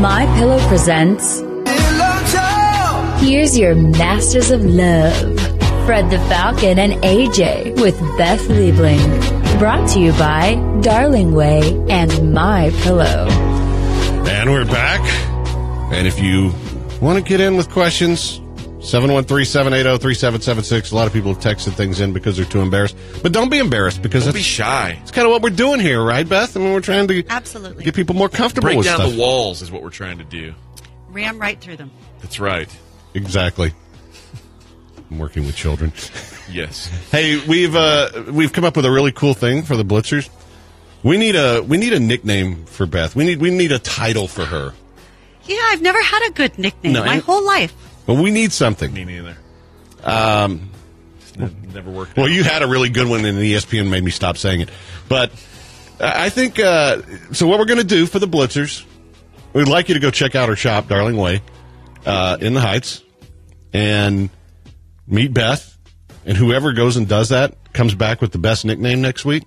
My Pillow presents Here's Your Masters of Love, Fred the Falcon and AJ with Beth Liebling. Brought to you by Darling Way and My Pillow. And we're back. And if you want to get in with questions, 713-780-3776. A lot of people have texted things in because they're too embarrassed. But don't be embarrassed because don't be shy. It's kind of what we're doing here, right, Beth? I mean, we're trying to absolutely get people more comfortable Break with down stuff. The walls is what we're trying to do. Ram right through them. That's right. Exactly. I'm working with children. Yes. Hey, we've come up with a really cool thing for the Blitzers. We need a nickname for Beth. We need a title for her. Yeah, I've never had a good nickname my whole life. But we need something. Me neither. Never worked. Well, you had a really good one, and ESPN made me stop saying it. But I think so. What we're going to do for the Blitzers, we'd like you to go check out our shop, Darling Way, in the Heights, and meet Beth. And whoever goes and does that comes back with the best nickname next week.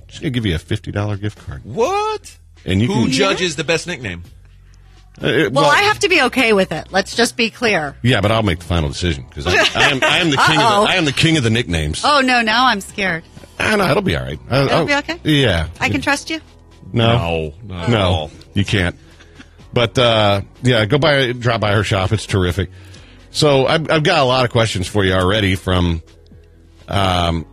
She's going to give you a $50 gift card. What? And Who judges the best nickname? Well, I have to be okay with it. Let's just be clear. Yeah, but I'll make the final decision because I am the king. I am the king of the nicknames. Oh no, now I'm scared. No, it'll be all right. It'll be okay. Yeah, I can trust you. No, you can't. But yeah, drop by her shop. It's terrific. So I've got a lot of questions for you already from a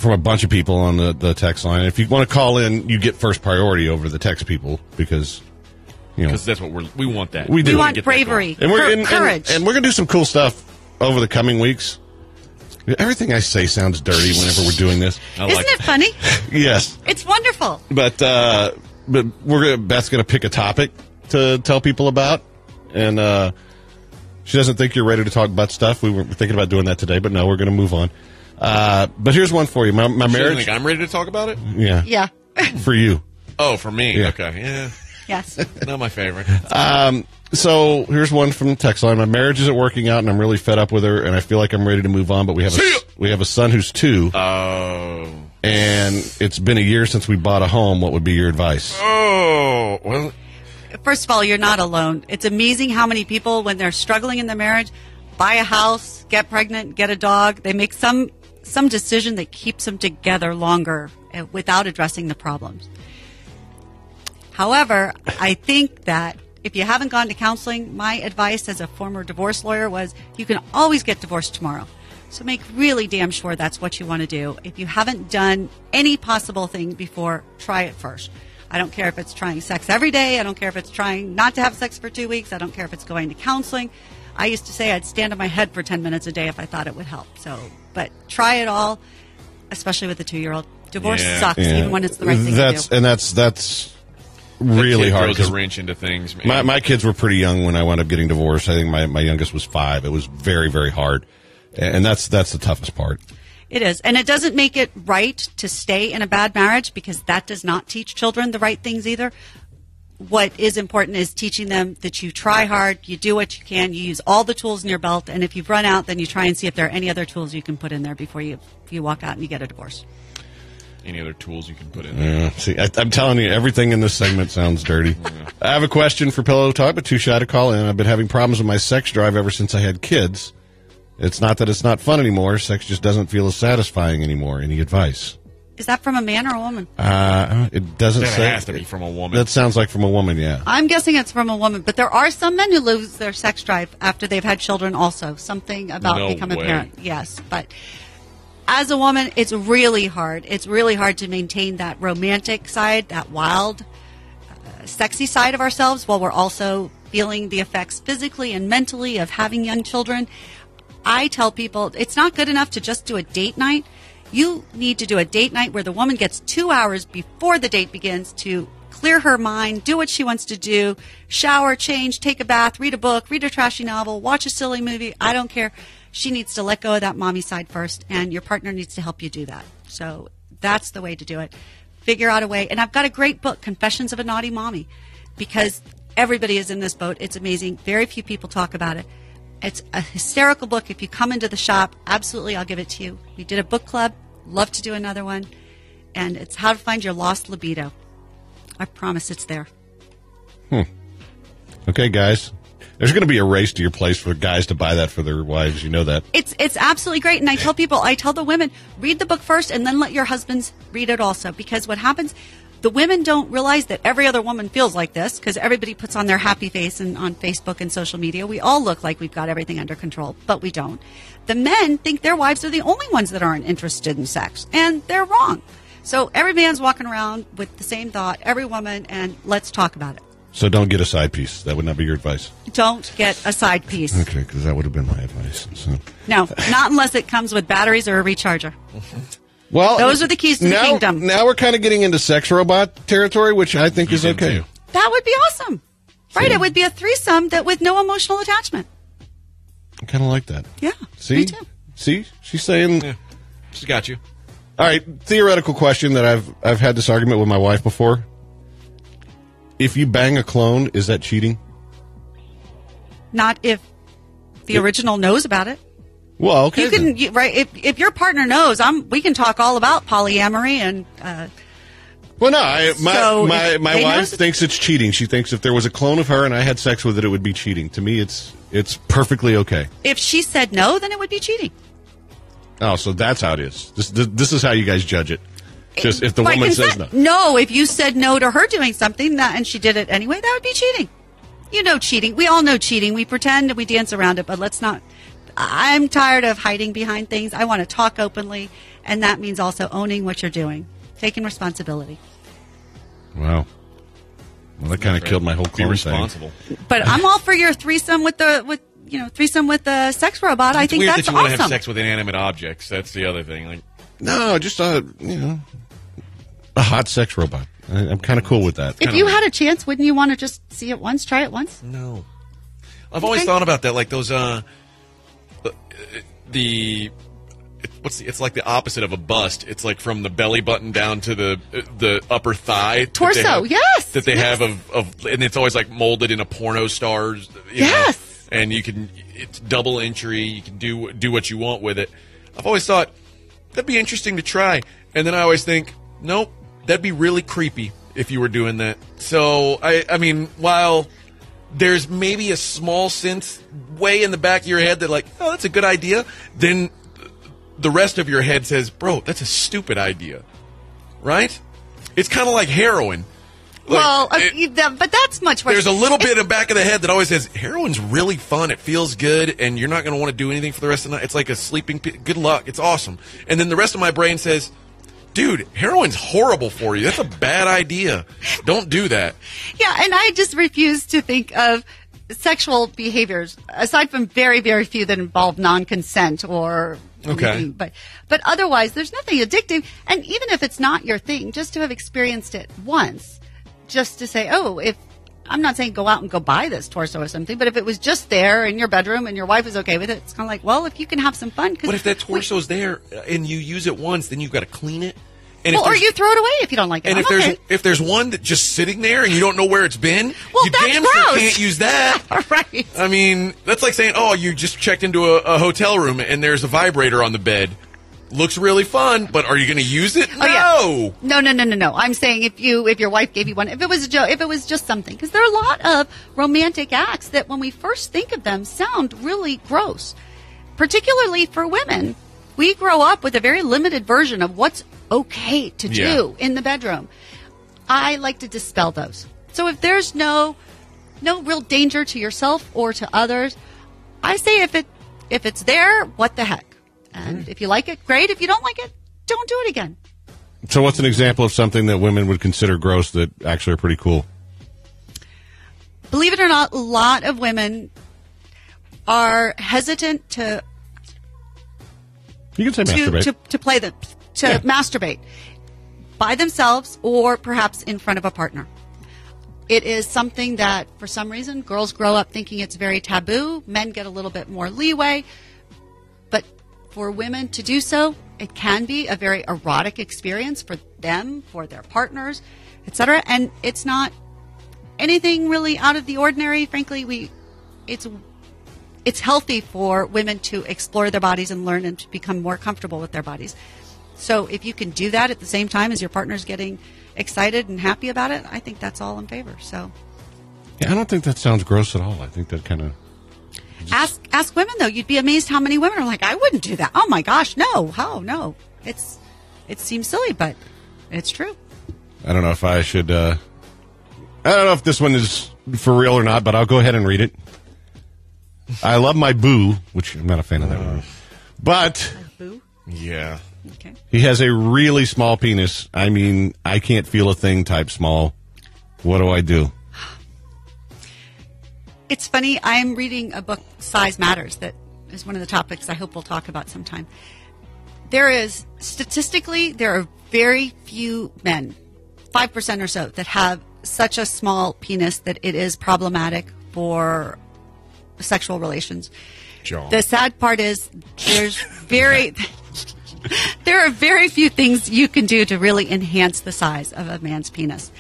bunch of people on the text line. If you want to call in, you get first priority over the text people because. Because that's what we want. That we want bravery, and courage, and we're gonna do some cool stuff over the coming weeks. Everything I say sounds dirty whenever we're doing this. Isn't it funny? Yes, it's wonderful. But Beth's gonna pick a topic to tell people about, and she doesn't think you're ready to talk butt stuff. We were thinking about doing that today, but no, we're gonna move on. But here's one for you. My marriage. Think I'm ready to talk about it. Yeah. For you. Oh, for me. Yeah. Okay. Yeah. Yes. Not my favorite. So here's one from the text line. My marriage isn't working out, and I'm really fed up with her, and I feel like I'm ready to move on. But we have a son who's 2. Oh. And it's been a year since we bought a home. What would be your advice? Oh. Well. First of all, you're not alone. It's amazing how many people, when they're struggling in their marriage, buy a house, get pregnant, get a dog. They make some decision that keeps them together longer without addressing the problems. However, I think that if you haven't gone to counseling, my advice as a former divorce lawyer was you can always get divorced tomorrow. So make really damn sure that's what you want to do. If you haven't done any possible thing before, try it first. I don't care if it's trying sex every day. I don't care if it's trying not to have sex for 2 weeks. I don't care if it's going to counseling. I used to say I'd stand on my head for 10 minutes a day if I thought it would help. But try it all, especially with a 2-year-old. Divorce sucks, even when it's the right thing to do. And that's really hard. Throws a wrench into things. My kids were pretty young when I wound up getting divorced. I think my youngest was 5. It was very, very hard, and that's the toughest part. It is, and it doesn't make it right to stay in a bad marriage because that does not teach children the right things either. What is important is teaching them that you try hard, you do what you can, you use all the tools in your belt, and if you've run out, then you try and see if there are any other tools you can put in there before you walk out and you get a divorce. Any other tools you can put in there? See, I'm telling you, everything in this segment sounds dirty. Yeah. I have a question for Pillow Talk, but too shy to call in. I've been having problems with my sex drive ever since I had kids. It's not that it's not fun anymore. Sex just doesn't feel as satisfying anymore. Any advice? Is that from a man or a woman? It doesn't say. It has to be from a woman. That sounds like from a woman, yeah. I'm guessing it's from a woman, but there are some men who lose their sex drive after they've had children also. Something about becoming a parent. Yes, but as a woman, it's really hard. It's really hard to maintain that romantic side, that wild, sexy side of ourselves while we're also feeling the effects physically and mentally of having young children. I tell people it's not good enough to just do a date night. You need to do a date night where the woman gets 2 hours before the date begins to clear her mind, do what she wants to do, shower, change, take a bath, read a book, read a trashy novel, watch a silly movie. I don't care. She needs to let go of that mommy side first, and your partner needs to help you do that. So that's the way to do it. Figure out a way. And I've got a great book, Confessions of a Naughty Mommy, because everybody is in this boat. It's amazing. Very few people talk about it. It's a hysterical book. If you come into the shop, absolutely, I'll give it to you. We did a book club. Love to do another one. And it's how to find your lost libido. I promise it's there. Okay, guys. There's going to be a race to your place for guys to buy that for their wives. You know that. It's absolutely great. And I tell the women, read the book first and then let your husbands read it also. Because what happens, the women don't realize that every other woman feels like this because everybody puts on their happy face and on Facebook and social media. We all look like we've got everything under control, but we don't. The men think their wives are the only ones that aren't interested in sex, and they're wrong. So every man's walking around with the same thought, every woman, and let's talk about it. So don't get a side piece. That would not be your advice. Don't get a side piece. Okay, because that would have been my advice. So. No, not unless it comes with batteries or a recharger. Well, those are the keys to the kingdom. Now we're kind of getting into sex robot territory, which I think is okay. That would be awesome. Right, it would be a threesome with no emotional attachment. I kind of like that. Yeah, See? me too. See? She's saying... Yeah, she's got you. All right, theoretical question that I've had this argument with my wife before. If you bang a clone, is that cheating? Not if the original knows about it. Well, okay. You can if your partner knows, we can talk all about polyamory and. Well, no, my wife knows thinks it's cheating. She thinks if there was a clone of her and I had sex with it, it would be cheating. To me, it's perfectly okay. If she said no, then it would be cheating. Oh, so that's how it is. This is how you guys judge it. Just if the woman says no. No, if you said no to her doing something and she did it anyway, that would be cheating. You know cheating. We all know cheating. We pretend and we dance around it, but let's not. I'm tired of hiding behind things. I want to talk openly, and that means also owning what you're doing, taking responsibility. Wow. Well, that kind of killed my whole clone responsible thing. But I'm all for your threesome with the sex robot. I think weird that's that you awesome. want to have sex with inanimate objects. That's the other thing. Like, no, just a hot sex robot. I'm kind of cool with that. If you had a chance, wouldn't you want to just see it once, try it once? No. I've always thought about that, like those it's like the opposite of a bust. It's like from the belly button down to the upper thigh. Torso, yes. That they have of and it's always like molded in a porno star's. Yes. Know, and it's double entry. You can do what you want with it. I've always thought that'd be interesting to try. And then I always think, nope, that'd be really creepy if you were doing that. So, I mean, while there's maybe a small sense way in the back of your head that like, oh, that's a good idea, then the rest of your head says, bro, that's a stupid idea. Right? It's kind of like heroin. But that's much worse. There's a little bit in the back of the head that always says, heroin's really fun, it feels good, and you're not going to want to do anything for the rest of the night. It's like a sleeping good luck, it's awesome. And then the rest of my brain says, dude, heroin's horrible for you. That's a bad idea. Don't do that. Yeah, and I just refuse to think of sexual behaviors, aside from very, very few that involve non-consent or anything. But otherwise, there's nothing addictive. And even if it's not your thing, just to have experienced it once, just to say, I'm not saying go out and go buy this torso or something, but if it was just there in your bedroom and your wife is okay with it, it's kind of like, well, if you can have some fun. But if that torso's there and you use it once, then you've got to clean it. And or you throw it away if you don't like it. And if there's one that's just sitting there and you don't know where it's been, you damn sure can't use that. Right. I mean, that's like saying, oh, you just checked into a hotel room and there's a vibrator on the bed. Looks really fun, but are you going to use it? No. No. I'm saying if your wife gave you one, if it was just something, because there are a lot of romantic acts that when we first think of them sound really gross, particularly for women. We grow up with a very limited version of what's okay to do in the bedroom. I like to dispel those. So if there's no real danger to yourself or to others, I say if it's there, what the heck? And if you like it, great. If you don't like it, don't do it again. So what's an example of something that women would consider gross that actually are pretty cool? Believe it or not, a lot of women are hesitant to you can say masturbate. To play them, masturbate by themselves or perhaps in front of a partner. It is something that, for some reason, girls grow up thinking it's very taboo. Men get a little bit more leeway. But for women to do so, it can be a very erotic experience for them, for their partners, etc. And it's not anything really out of the ordinary. Frankly, it's healthy for women to explore their bodies and learn and to become more comfortable with their bodies. So if you can do that at the same time as your partner's getting excited and happy about it, I think that's all in favor. So Yeah, I don't think that sounds gross at all. I think that kind of... Ask women, though. You'd be amazed how many women are like, I wouldn't do that. Oh, my gosh, no. How? No. It seems silly, but it's true. I don't know if I should... I don't know if this one is for real or not, but I'll go ahead and read it. I love my boo, which I'm not a fan of that one. But... Boo? Yeah. Okay. He has a really small penis. I mean, I can't feel a thing type small. What do I do? It's funny. I'm reading a book, Size Matters, that is one of the topics I hope we'll talk about sometime. Statistically, there are very few men, 5% or so, that have such a small penis that it is problematic for sexual relations. John. The sad part is there are very few things you can do to really enhance the size of a man's penis.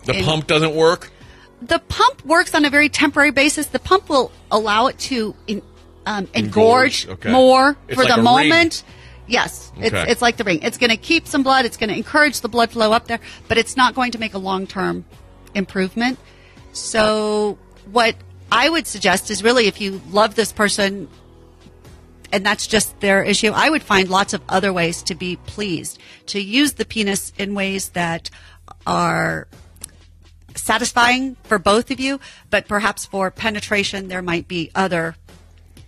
The pump doesn't work? The pump works on a very temporary basis. The pump will allow it to engorge more for the moment. Ring. Yes, it's like the ring. It's going to keep some blood. It's going to encourage the blood flow up there, but it's not going to make a long-term improvement. So what I would suggest is really, if you love this person and that's just their issue, I would find lots of other ways to be pleased, to use the penis in ways that are satisfying for both of you, but perhaps for penetration there might be other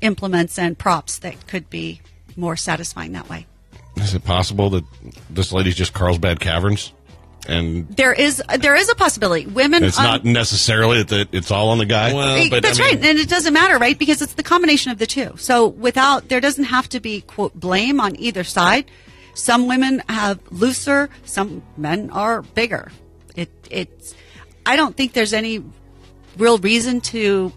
implements and props that could be more satisfying that way. Is it possible that this lady's just Carlsbad Caverns? And there is a possibility. Women, it's not necessarily that it's all on the guy. Well, but that's right, and it doesn't matter, right? Because it's the combination of the two. So there doesn't have to be, quote, blame on either side. Some women have looser, some men are bigger. I don't think there's any real reason to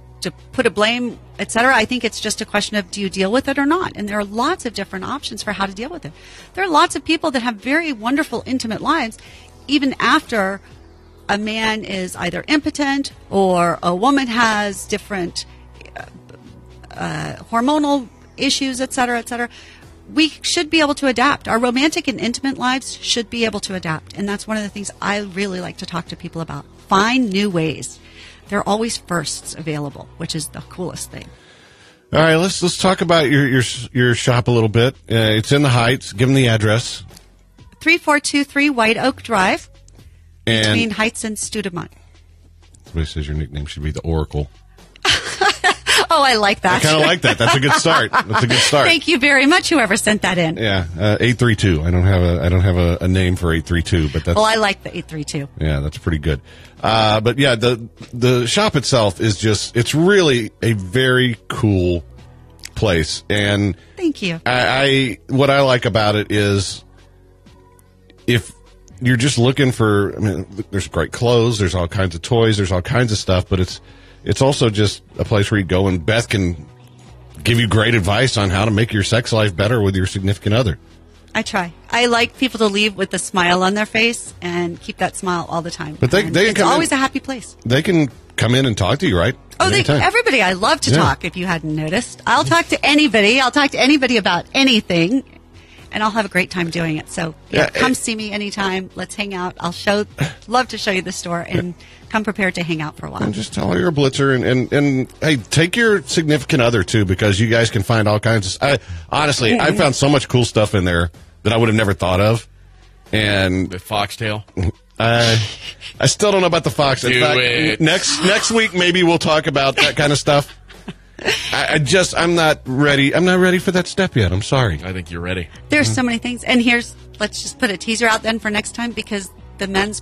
put a blame, etc. I think it's just a question of, do you deal with it or not? And there are lots of different options for how to deal with it. There are lots of people that have very wonderful, intimate lives, even after a man is either impotent or a woman has different hormonal issues, etc., etc. We should be able to adapt. Our romantic and intimate lives should be able to adapt. And that's one of the things I really like to talk to people about. Find new ways. There are always firsts available, which is the coolest thing. All right, let's talk about your shop a little bit. It's in the Heights. Give them the address. 3423 White Oak Drive, and between Heights and Studemont. Somebody says your nickname should be the Oracle. Oh, I like that. I kind of like that. That's a good start. Thank you very much, whoever sent that in. Yeah, 832. I don't have a name for 832, but that's... Well, I like the 832. Yeah, that's pretty good. But yeah, the shop itself is it's really a very cool place. And thank you. What I like about it is, if you're just looking for, there's great clothes, there's all kinds of toys, there's all kinds of stuff, but it's also just a place where you go and Beth can give you great advice on how to make your sex life better with your significant other. I try. I like people to leave with a smile on their face and keep that smile all the time. But it's always a happy place. They can come in and talk to you, right? Oh, everybody. I love to talk, if you hadn't noticed. I'll talk to anybody. I'll talk to anybody about anything. And I'll have a great time doing it. So come see me anytime. Let's hang out. Love to show you the store and come prepared to hang out for a while. And just tell her you're a blitzer, and hey, take your significant other too, because you guys can find all kinds of. Honestly, I found so much cool stuff in there that I would have never thought of. And the foxtail. I still don't know about the fox. In fact, next week maybe we'll talk about that kind of stuff. I'm not ready. I'm not ready for that step yet. I'm sorry. I think you're ready. There's so many things. And let's just put a teaser out then for next time, because the men's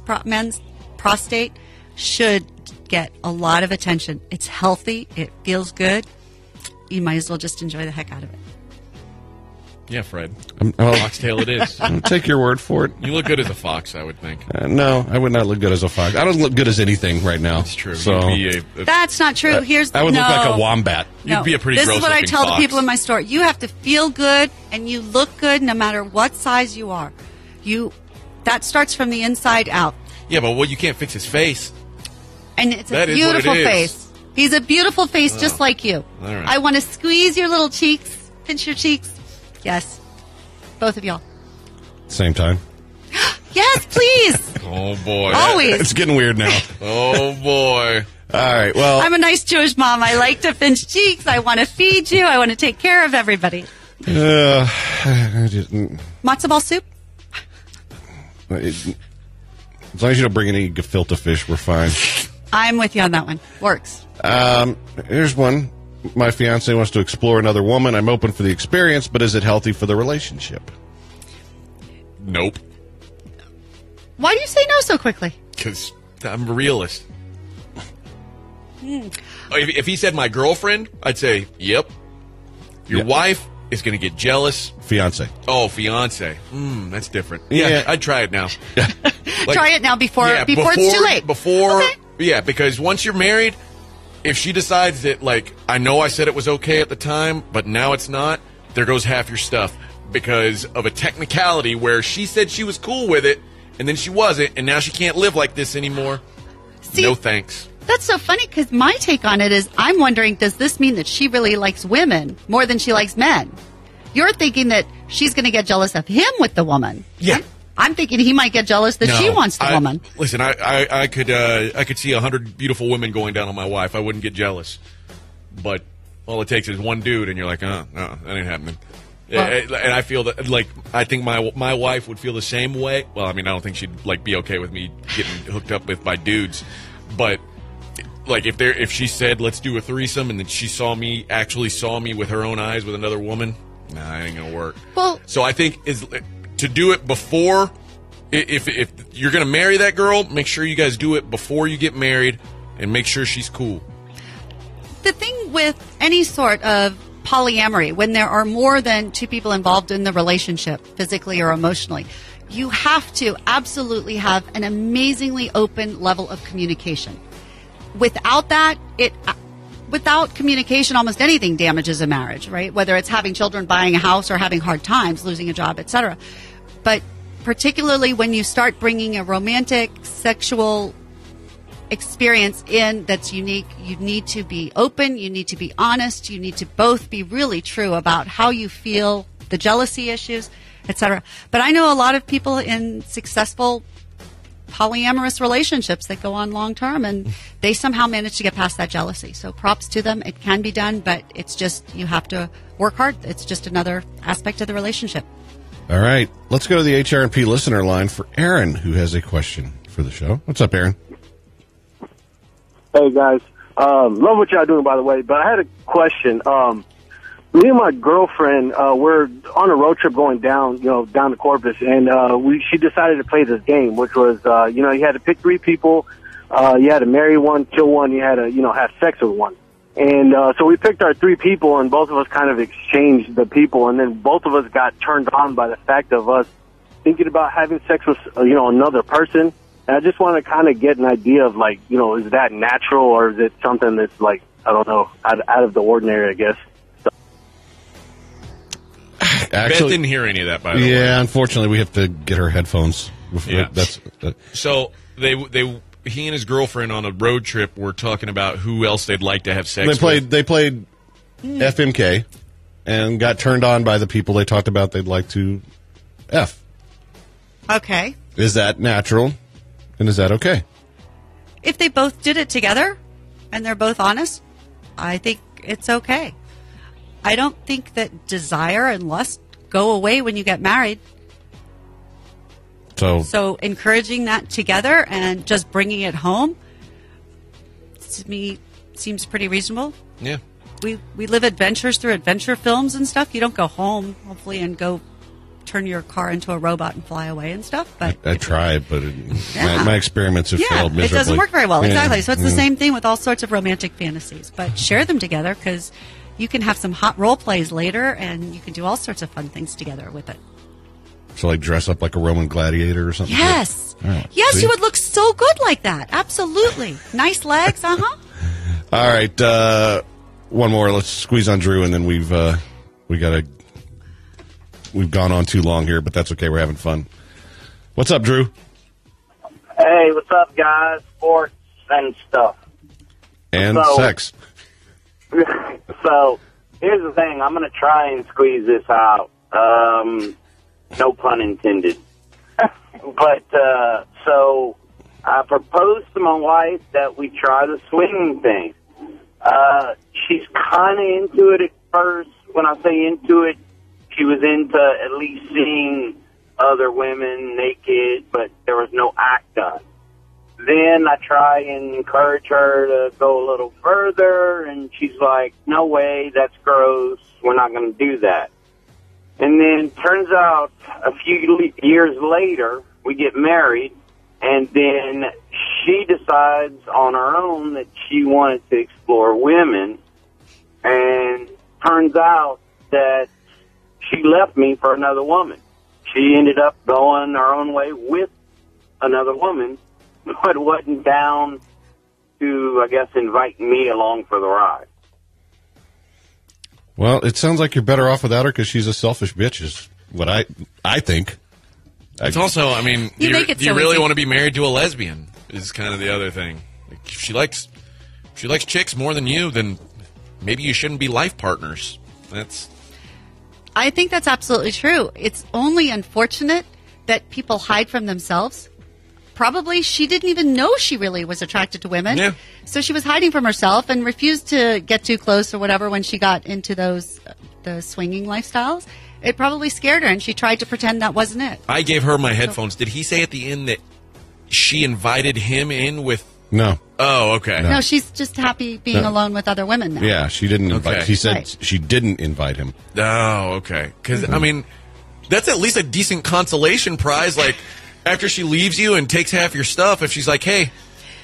prostate should get a lot of attention. It's healthy. It feels good. You might as well just enjoy the heck out of it. Yeah, Fred. Foxtail it is. I'll take your word for it. You look good as a fox, I would think. No, I would not look good as a fox. I don't look good as anything right now. That's true. So, that's not true. I would look like a wombat. You'd be a pretty gross-looking fox. This is what I tell the people in my store. You have to feel good, and you look good no matter what size you are. That starts from the inside out. Yeah, but you can't fix his face. And it's a beautiful face. He's a beautiful face, just like you. All right. I want to squeeze your little cheeks, pinch your cheeks. Yes. Both of y'all. Same time. Yes, please. Oh, boy. Always. It's getting weird now. Oh, boy. All right, well. I'm a nice Jewish mom. I like to pinch cheeks. I want to feed you. I want to take care of everybody. Matzo ball soup? As long as you don't bring any gefilte fish, we're fine. I'm with you on that one. Works. Here's one. My fiance wants to explore another woman. I'm open for the experience, but is it healthy for the relationship? Nope. Why do you say no so quickly? Because I'm a realist. If he said my girlfriend, I'd say, yep. Your wife is going to get jealous. Fiance. Oh, fiance. That's different. Yeah. I'd try it now. Try it now before it's too late. Yeah, because once you're married, if she decides that, like, I know I said it was okay at the time, but now it's not, there goes half your stuff because of a technicality where she said she was cool with it, and then she wasn't, and now she can't live like this anymore. See, no thanks. That's so funny because my take on it is I'm wondering, does this mean that she really likes women more than she likes men? You're thinking that she's going to get jealous of him with the woman. Yeah. I'm thinking he might get jealous that she wants the woman. Listen, I could see 100 beautiful women going down on my wife. I wouldn't get jealous. But all it takes is one dude, and you're like, no, that ain't happening. Well, and I feel that, like, I think my wife would feel the same way. Well, I mean, I don't think she'd, like, be okay with me getting hooked up with by dudes. But, like, if she said, let's do a threesome, and then she actually saw me with her own eyes with another woman, nah, it ain't going to work. Well, so I think to do it before, if you're going to marry that girl, make sure you guys do it before you get married and make sure she's cool. The thing with any sort of polyamory, when there are more than two people involved in the relationship, physically or emotionally, you have to absolutely have an amazingly open level of communication. Without that, without communication, almost anything damages a marriage, right? Whether it's having children, buying a house, or having hard times, losing a job, etc. But particularly when you start bringing a romantic, sexual experience in that's unique, you need to be open, you need to be honest, you need to both be really true about how you feel, the jealousy issues, etc. But I know a lot of people in successful polyamorous relationships that go on long term, and they somehow manage to get past that jealousy. So props to them. It can be done, but it's just, you have to work hard. It's just another aspect of the relationship. All right. Let's go to the HRP listener line for Aaron, who has a question for the show. What's up, Aaron? Hey, guys. Love what y'all doing, by the way, but I had a question. Me and my girlfriend, we're on a road trip going down to Corpus, and she decided to play this game, which was, you had to pick three people, you had to marry one, kill one, you had to, have sex with one. And so we picked our three people, and both of us kind of exchanged the people, and then both of us got turned on by the fact of us thinking about having sex with, another person. And I just want to kind of get an idea of, like, is that natural, or is it something that's, like, I don't know, out of the ordinary, I guess. Beth didn't hear any of that, by the way. Yeah, unfortunately, we have to get her headphones. Yeah. So he and his girlfriend on a road trip were talking about who else they'd like to have sex with. They played FMK and got turned on by the people they talked about they'd like to F. Okay. Is that natural, and is that okay? If they both did it together and they're both honest, I think it's okay. I don't think that desire and lust go away when you get married. So encouraging that together and just bringing it home, to me, seems pretty reasonable. Yeah. We live adventures through adventure films and stuff. You don't go home, hopefully, and go turn your car into a robot and fly away and stuff. But I tried, but my experiments have failed miserably. It doesn't work very well. Exactly. So it's the same thing with all sorts of romantic fantasies. But share them together, because you can have some hot role plays later, and you can do all sorts of fun things together with it. So, like, dress up like a Roman gladiator or something? Yes. Right. Yes, you would look so good like that. Absolutely. Nice legs, All right, one more. Let's squeeze on Drew, and then we've gone on too long here, but that's okay. We're having fun. What's up, Drew? Hey, what's up, guys? Sports and stuff. And sex. So, here's the thing. I'm going to try and squeeze this out. No pun intended. But so I proposed to my wife that we try the swinging thing. She's kind of into it at first. When I say into it, she was into at least seeing other women naked, but there was no act done. Then I try and encourage her to go a little further, and she's like, no way, that's gross, we're not going to do that. And then turns out a few years later, we get married, and then she decides on her own that she wanted to explore women, and turns out that she left me for another woman. She ended up going her own way with another woman, but wasn't down to, I guess, invite me along for the ride. Well, it sounds like you're better off without her because she's a selfish bitch, is what I think. It's also, I mean, do you really want to be married to a lesbian is kind of the other thing. Like, if she likes chicks more than you, then maybe you shouldn't be life partners. I think that's absolutely true. It's only unfortunate that people hide from themselves. Probably she didn't even know she really was attracted to women. Yeah. So she was hiding from herself and refused to get too close or whatever when she got into the swinging lifestyles. It probably scared her, and she tried to pretend that wasn't it. I gave her my headphones. Did he say at the end that she invited him in with... No. Oh, okay. No, she's just happy being alone with other women now. Yeah, she didn't invite. Okay. He said she didn't invite him. Oh, okay. Because, I mean, that's at least a decent consolation prize. Like, after she leaves you and takes half your stuff, if she's like, hey,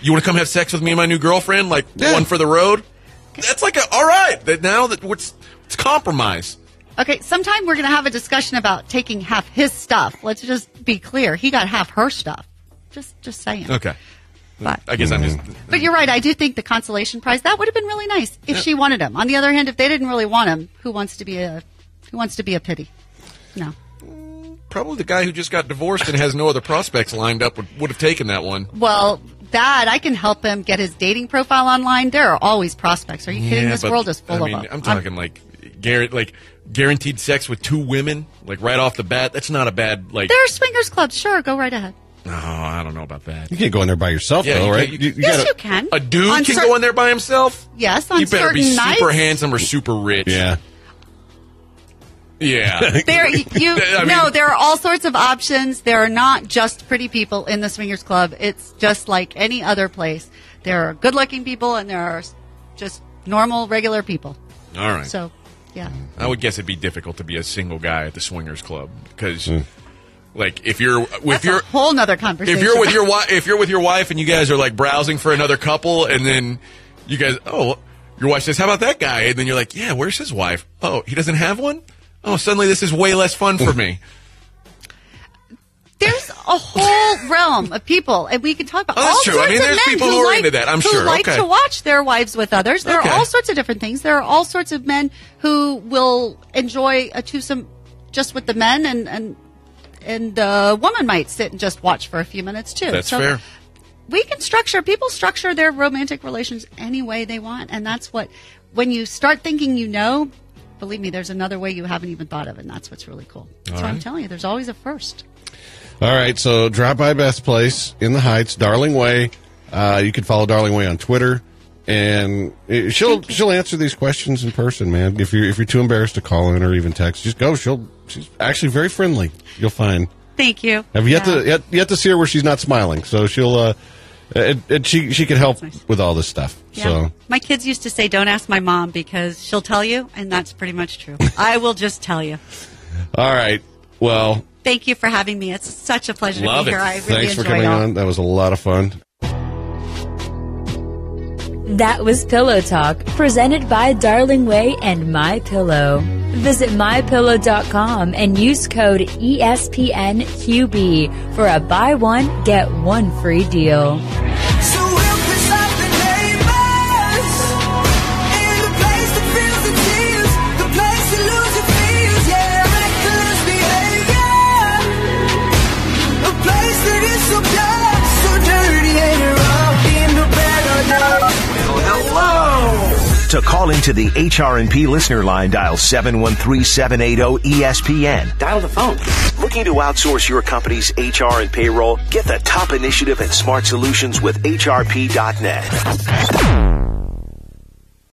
you want to come have sex with me and my new girlfriend? Like, one for the road? That's like, all right. It's compromise. Okay, sometime we're going to have a discussion about taking half his stuff. Let's just be clear. He got half her stuff. Just saying. Okay. But I guess I'm just... But you're right. I do think the consolation prize, that would have been really nice if she wanted him. On the other hand, if they didn't really want him, who wants to be a pity? No. Probably the guy who just got divorced and has no other prospects lined up would have taken that one. Well, I can help him get his dating profile online. There are always prospects. Are you kidding? This world is full of them. I'm talking guaranteed sex with 2 women, like right off the bat. That's not a bad, like... There are swingers clubs. Sure, go right ahead. No, I don't know about that. You can't go in there by yourself, though, right? You can. A dude can go in there by himself? Yes, on you better certain be nights. super handsome or super rich. Yeah. Yeah. There are all sorts of options. There are not just pretty people in the swingers club. It's just like any other place. There are good-looking people, and there are just normal, regular people. All right. So, yeah. I would guess it'd be difficult to be a single guy at the swingers club because... Like if you're a whole nother conversation. If you're with your wife and you guys are like browsing for another couple, and then you guys, your wife says, "How about that guy?" And then you're like, "Yeah, where's his wife? Oh, he doesn't have one. Oh, suddenly this is way less fun for me." There's a whole realm of people, and we can talk about. That's true. I mean, there's people who are into that. I'm sure. Who like to watch their wives with others. There are all sorts of different things. There are all sorts of men who will enjoy a twosome just with the men, and the woman might sit and just watch for a few minutes, too. That's fair. People structure their romantic relations any way they want. And that's when you start thinking believe me, there's another way you haven't even thought of. And that's what's really cool. That's why I'm telling you, there's always a first. All right, so drop by Beth's place in the Heights, Darling Way. You can follow Darling Way on Twitter. And she'll answer these questions in person, man. If you're too embarrassed to call in or even text, just go. She's actually very friendly. You'll find. Thank you. Have yet to see her where she's not smiling, so she'll and she can help with all this stuff. Yeah. So my kids used to say, "Don't ask my mom because she'll tell you," and that's pretty much true. I will just tell you. All right. Well, thank you for having me. It's such a pleasure to be here. I really Thanks for enjoy coming on. That was a lot of fun. That was Pillow Talk, presented by Darling Way and My Pillow. Visit MyPillow.com and use code ESPNQB for a buy one, get one free deal. So we'll piss off the neighbors in the place that feels the tears, the place you lose your fears, reckless behavior, a place that is so dark, so dirty, and you're all in the bed all night. Hello. To call into the HR&P listener line, dial 713-780-ESPN. Dial the phone. Looking to outsource your company's HR and payroll? Get the top initiative and smart solutions with HRP.net.